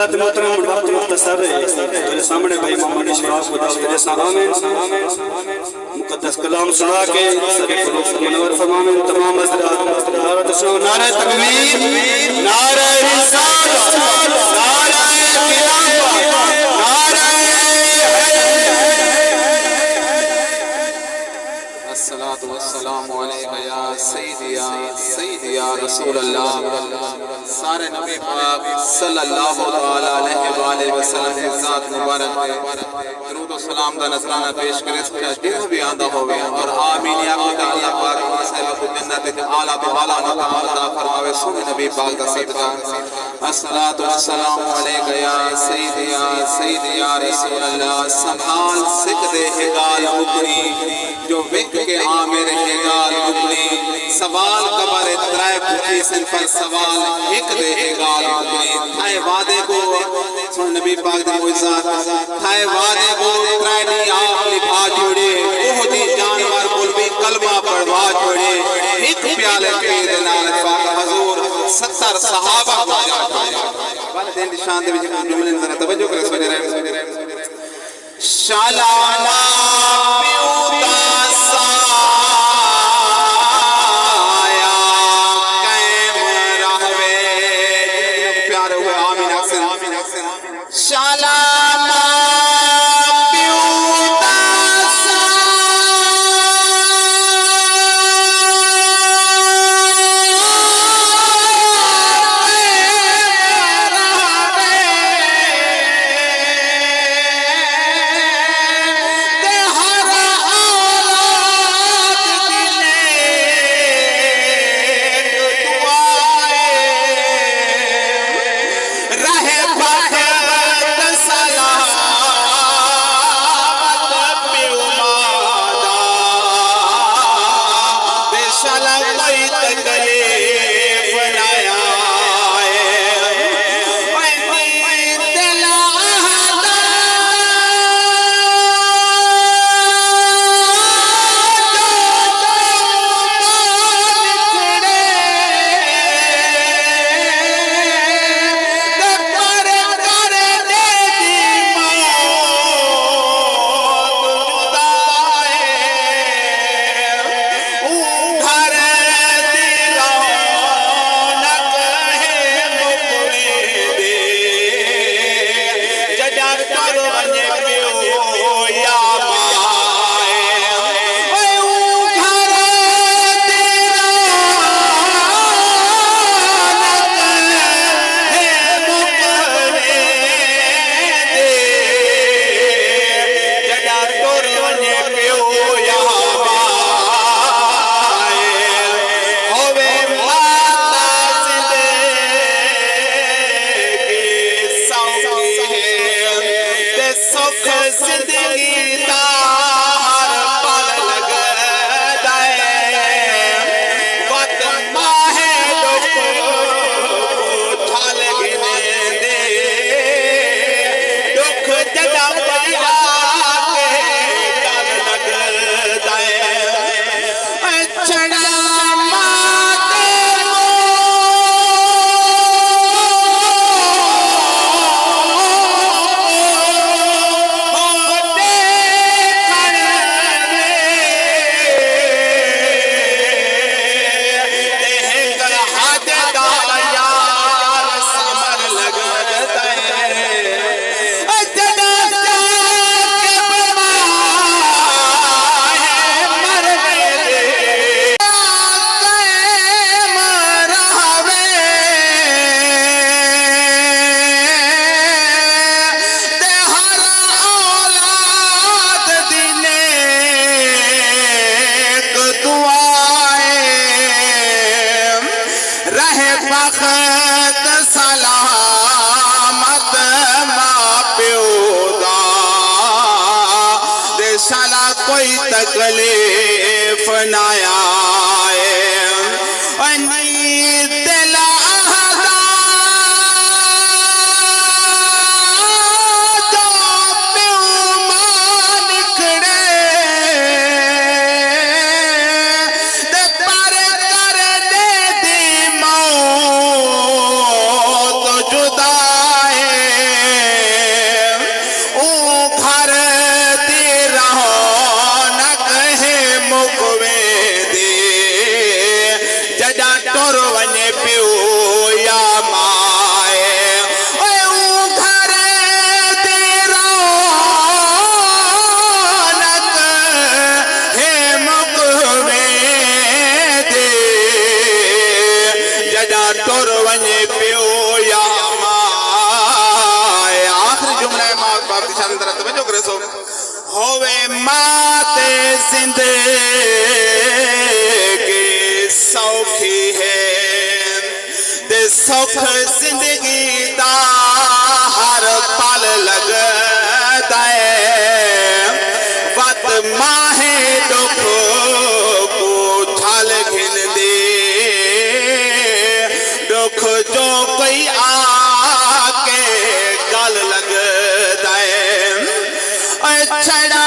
मोहतरम वक्त मुख्तसर तेरे सामने भाई मोहम्मद इशफाक खुदा तेरे सामने मुकद्दस कलाम सुना के सभी को मनवर फरमावे तमाम हज़रात नारा तशो नारा तकबीर नारा रिसालत नारा क़ियामत नारा अस्सलातु वस्सलामु अलैका या सय्यदी या रसूल अल्लाह। सारे नबी पाक सल्लल्लाहु अलैहि वसल्लम की ज़ात मुबारक पे दरूद व सलाम दा नजराना पेश करे सच्चा दिल भी आंदा होवे और आमीन या अल्लाह पाक साहिब को जन्नत के आला तो आला अता फरमावे सुने नबी पाक दा सदका। अस्सलातु वस्सलामु अलैका या सय्यदी या रसूल अल्लाह। संभाल सिख दे है गाल मुकनी जो विक के आ मेरे है गाल मुकनी सवाल कबारे तराए पूछी सिन पर सवाल एक दे है गाल मुकनी थाए वादे को सुन नबी पाक दी मुइज़ात थाए वादे को तराए दी आप निभा जोड़े ओह जी जानवर कुल भी कलमा पढ़वा जोड़े एक प्याले पीर नाल पाक हुजूर 70 सहाबा वाले दिन शान दे विच जुमले जरा तवज्जो करे सुने रहे शालाना प्यूता साया कैम रहवे प्यारे हुए आमीन अक्सर शालाना प्यूता कोई तकलीफ ना आए दिला जो प्यू मानिकड़े पर कर दे दी मौत जुदाए चंद्र तवज्जो करे सो होवे माते जिंदगी सौखी है ते सुख जिंदगी दा हर पल लगदा है वत माहे दुख को झल घिन दे दुख जो कोई आके गल लगदा है छड़ा